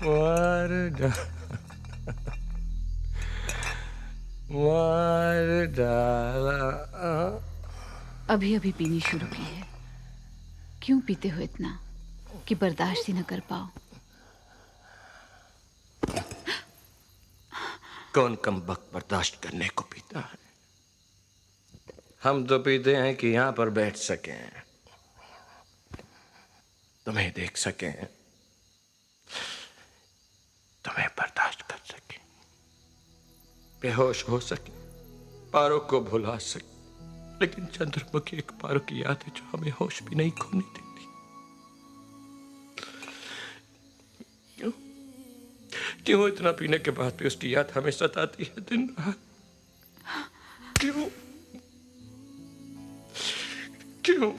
मार डाला। अभी अभी पीनी शुरू की है। क्यों पीते हो इतना कि बर्दाश्त ही न कर पाओ? कौन कमबख्त बर्दाश्त करने को पीता है? हम तो पीते हैं कि यहां पर बैठ सकें, तुम्हें देख सकें, तुम्हें बर्दाश्त कर सकें, बेहोश हो सके, पारो को भुला सके। लेकिन चंद्रमुखी एक पारो की याद है जो हमें होश भी नहीं खोने देती। क्यों क्यों इतना पीने के बाद भी उसकी याद हमें सताती है दिन रात? क्यों क्यों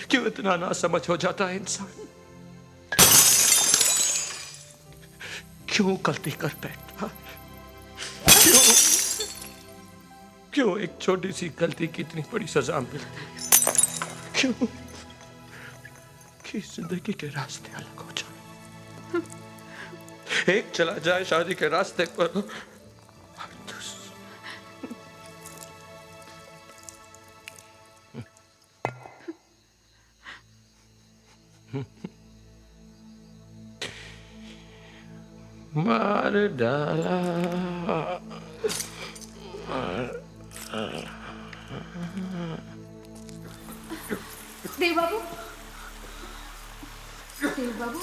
क्यों इतना नासमझ हो जाता है इंसान? क्यों गलती कर बैठता? क्यों क्यों एक छोटी सी गलती की इतनी बड़ी सजा मिलती है? क्यों कि जिंदगी के रास्ते अलग हो जाए। एक चला जाए शादी के रास्ते पर, मार डाला। देव बाबू, देव बाबू,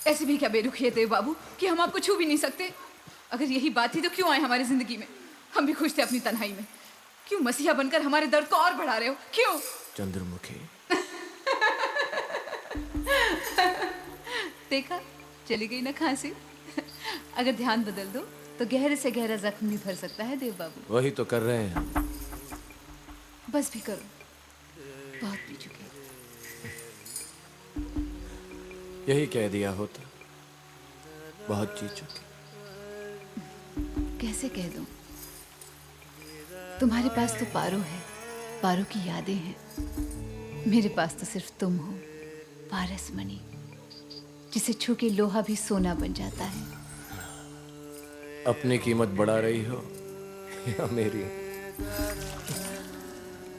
ऐसे भी क्या बेरुखी है देव बाबू कि हम आपको छू भी नहीं सकते? अगर यही बात थी तो क्यों आए हमारी जिंदगी में? हम भी खुश थे अपनी तन्हाई में। क्यों मसीहा बनकर हमारे दर्द को और बढ़ा रहे हो? क्यों? चंद्रमुखी, देखा, चली गई ना खांसी। अगर ध्यान बदल दो तो गहरे से गहरा जख्म नहीं भर सकता है देव बाबू। वही तो कर रहे हैं। बस भी करो, बहुत पी चुके। यही कह दिया होता, बहुत जी चुके। कैसे कह दूं? तुम्हारे पास तो पारो है, पारो की यादें हैं। मेरे पास तो सिर्फ तुम हो, पारस मणि, जिसे छू के लोहा भी सोना बन जाता है। अपनी कीमत बढ़ा रही हो या मेरी?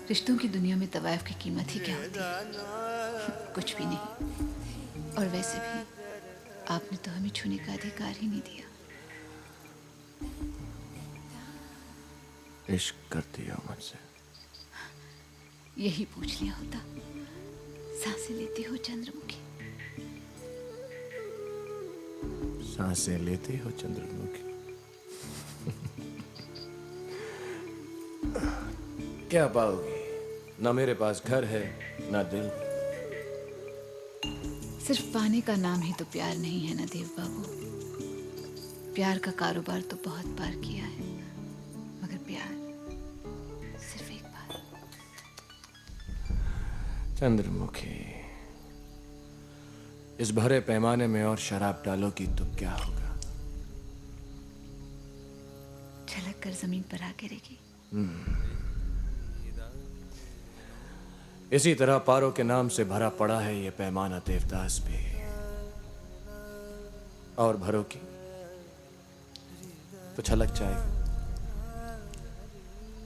रिश्तों की दुनिया में तवायफ की कीमत ही क्या होती है? कुछ भी नहीं। और वैसे भी आपने तो हमें छूने का अधिकार ही नहीं दिया। इश्क करती हो मुझसे? यही पूछ लिया होता। सांसें लेती हो चंद्रमुखी? सांसें लेती हो चंद्रमुखी? क्या पाओगी? ना मेरे पास घर है, ना दिल। सिर्फ पाने का नाम ही तो प्यार नहीं है ना देव बाबू। प्यार का कारोबार तो बहुत बार किया है, मगर प्यार सिर्फ एक बार। चंद्रमुखी, इस भरे पैमाने में और शराब डालोगी तो क्या होगा? छलक कर जमीन पर आ गिरेगी। इसी तरह पारो के नाम से भरा पड़ा है ये पैमाना देवदास भी। और भरोगी तो छलक जाएगा,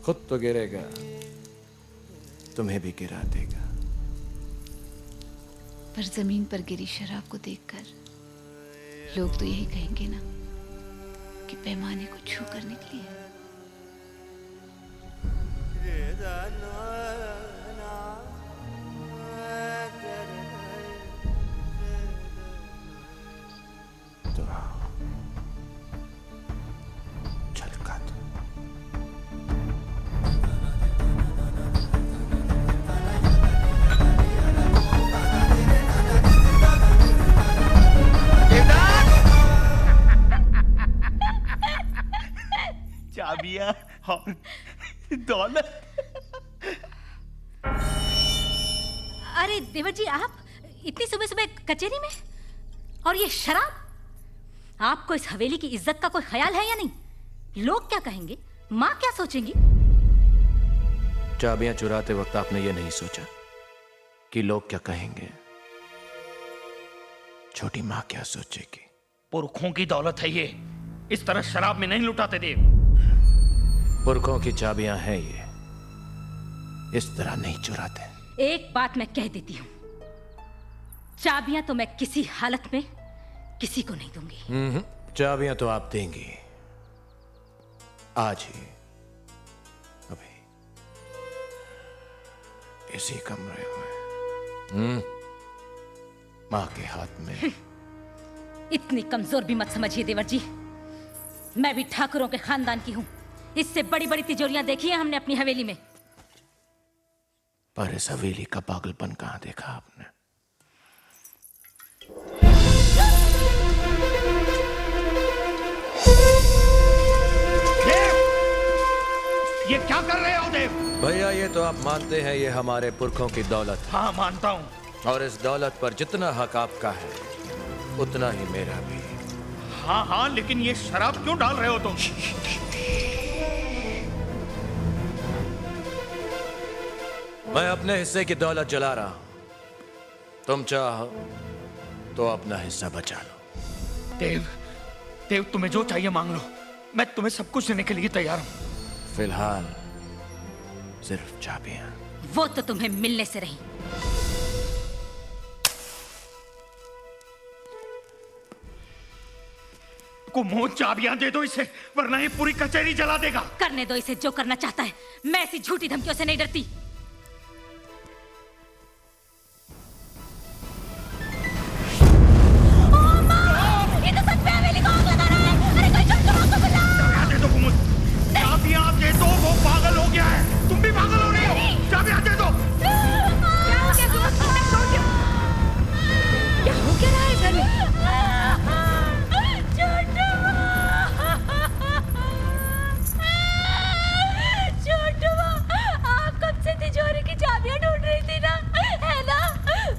खुद तो गिरेगा, तुम्हें भी गिरा देगा। पर जमीन पर गिरी शराब को देखकर लोग तो यही कहेंगे ना कि पैमाने को छू कर निकली है। तो छलका दो। चाबियां और दौलत। अरे देवर जी, आप इतनी सुबह सुबह कचहरी में? और ये शराब? आपको इस हवेली की इज्जत का कोई ख्याल है या नहीं? लोग क्या कहेंगे, माँ क्या सोचेंगी? चाबियां चुराते वक्त आपने ये नहीं सोचा कि लोग क्या कहेंगे, छोटी माँ क्या सोचेगी। पुरखों की दौलत है ये, इस तरह शराब में नहीं लुटाते देव। पुरखों की चाबियां हैं ये, इस तरह नहीं चुराते। एक बात मैं कह देती हूँ, चाबियां तो मैं किसी हालत में किसी को नहीं दूंगी। चाबियां तो आप देंगी, आज ही, अभी, इसी कमरे में, मां के हाथ में। इतनी कमजोर भी मत समझिए देवर जी, मैं भी ठाकुरों के खानदान की हूँ। इससे बड़ी बड़ी तिजोरियां देखी है हमने अपनी हवेली में। पर इस हवेली का पागलपन कहां देखा आपने? देव, ये क्या कर रहे हो देव? भैया ये तो आप मानते हैं ये हमारे पुरखों की दौलत है, हाँ मानता हूँ। और इस दौलत पर जितना हक आपका है उतना ही मेरा भी। हाँ हाँ, लेकिन ये शराब क्यों डाल रहे हो तुम? मैं अपने हिस्से की दौलत जला रहा हूं, तुम चाहो तो अपना हिस्सा बचा लो। देव, देव तुम्हें जो चाहिए मांग लो, मैं तुम्हें सब कुछ देने के लिए तैयार हूँ। फिलहाल सिर्फ चाबियां। वो तो तुम्हें मिलने से रही। कुमोद, चाबियां दे दो इसे, वरना ये पूरी कचहरी जला देगा। करने दो इसे जो करना चाहता है, मैं ऐसी झूठी धमकियों से नहीं डरती। चाबियां दे दो कुमुद, चाबियां दे दो, वो पागल हो गया है, तुम भी पागल हो रही हो। चाबियां दे दो। क्या हो क्या रहा है घर में? छोटू, आप कब से तिजोरी की चाबियां ढूंढ रही थी ना, है ना?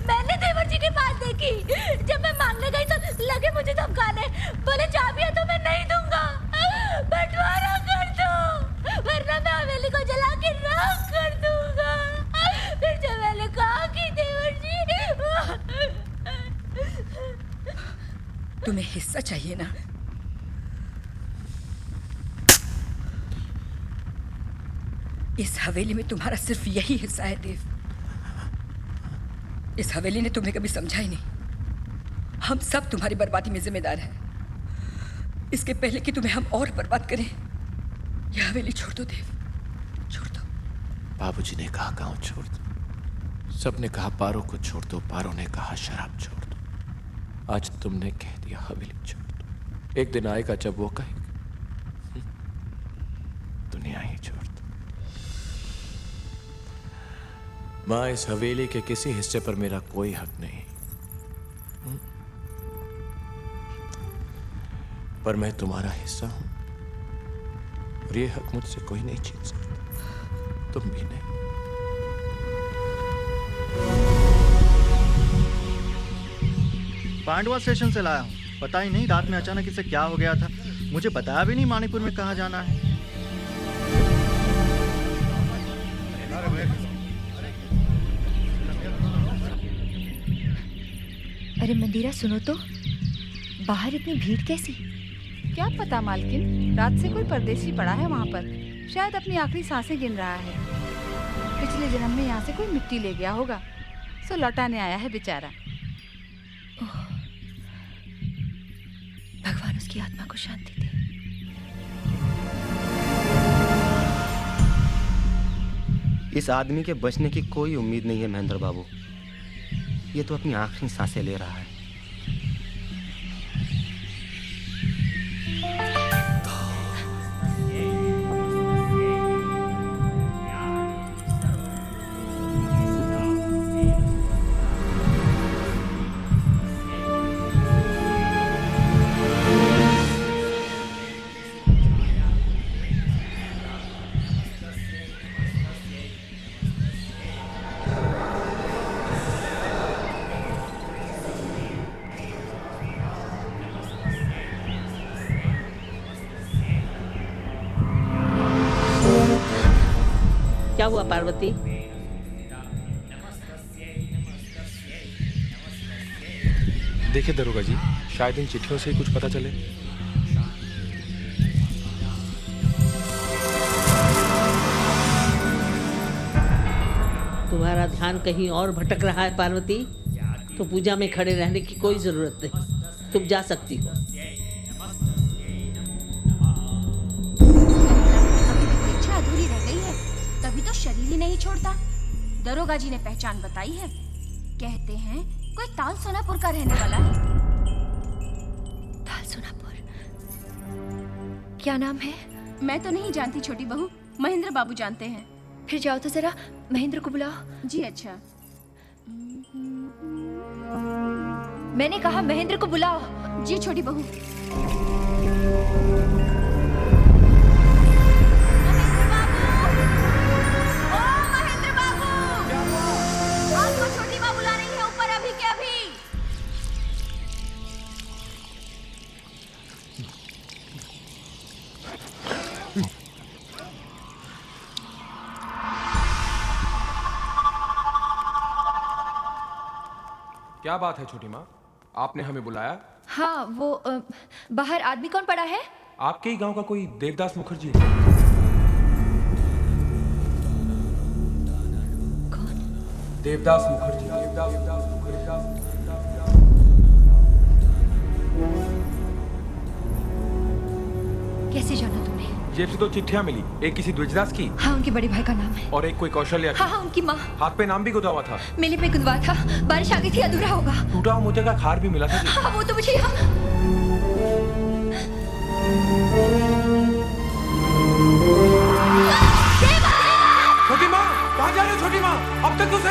मैंने देवर जी के पास देखी, जब मैं मांगने गई तो लगे मुझे धमकाने, बोले चाबियां तो मैं नहीं दूंगा, बंटवारा कर दो, वरना मैं हवेली को जला के राख कर दूंगा। फिर जब मैंने कहा कि देवर जी, तुम्हें हिस्सा चाहिए ना? इस हवेली में तुम्हारा सिर्फ यही हिस्सा है देव। इस हवेली ने तुम्हें कभी समझा ही नहीं। हम सब तुम्हारी बर्बादी में जिम्मेदार हैं। इसके पहले कि तुम्हें हम और बर्बाद करें, यह हवेली छोड़ दो देव, छोड़ दो। बाबूजी ने कहा गांव छोड़ दो, सबने कहा पारो को छोड़ दो, पारो ने कहा शराब छोड़ दो, आज तुमने कह दिया हवेली छोड़ दो। एक दिन आएगा जब वो कहेगा दुनिया ही छोड़ दो। मां, इस हवेली के किसी हिस्से पर मेरा कोई हक नहीं, पर मैं तुम्हारा हिस्सा हूं, और ये हक मुझसे कोई नहीं छीन सकता, तुम भी नहीं। पांडवा स्टेशन से लाया हूँ। पता ही नहीं रात में अचानक इसे क्या हो गया था। मुझे बताया भी नहीं माणिकपुर में कहाँ जाना है। अरे मंदिरा, सुनो तो, बाहर इतनी भीड़ कैसी? क्या पता मालकिन, रात से कोई परदेसी पड़ा है वहाँ पर, शायद अपनी आखिरी सांसें गिन रहा है। पिछले जन्म में यहाँ से कोई मिट्टी ले गया होगा, सो लौटाने आया है बेचारा। भगवान उसकी आत्मा को शांति दे। इस आदमी के बचने की कोई उम्मीद नहीं है महेंद्र बाबू। ये तो अपनी आखिरी सांसें ले रहा है। क्या हुआ पार्वती? देखिए दरोगा जी, शायद इन चिट्ठियों से ही कुछ पता चले। तुम्हारा ध्यान कहीं और भटक रहा है पार्वती, तो पूजा में खड़े रहने की कोई जरूरत नहीं, तुम जा सकती हो। इच्छा अधूरी रह गई है, तभी तो शरीर ही नहीं छोड़ता। दरोगा जी ने पहचान बताई है, कहते हैं कोई ताल सोनापुर का रहने वाला है। ताल सोनापुर, क्या नाम है? मैं तो नहीं जानती छोटी बहू, महेंद्र बाबू जानते हैं। फिर जाओ तो जरा महेंद्र को बुलाओ। जी अच्छा। मैंने कहा महेंद्र को बुलाओ। जी छोटी बहू। महेंद्र बाबू, आपको छोटी बहू बुला रही है ऊपर अभी के अभी। क्या बात है छोटी माँ, आपने हमें बुलाया? हाँ वो बाहर आदमी कौन पड़ा है? आपके ही गांव का कोई देवदास मुखर्जी। कौन? देवदास मुखर्जी। देवदास मुखर्जी। कैसे जाना तुमने? जेब से दो चिट्ठियां मिली, एक किसी द्विजदास की हाँ उनके बड़े भाई का नाम है। और एक कोई कौशल्या की। हाँ उनकी माँ। हाथ पे नाम भी गुदा हुआ था। मेले पे गुदवा था, बारिश आ गई थी, अधूरा होगा। टूटा हुआ मोतिया का खार भी मिला था जी। हाँ वो तो मुझे यहाँ। छोटी माँ, कहाँ जा रहे हो छोटी माँ? अब तक तो उसे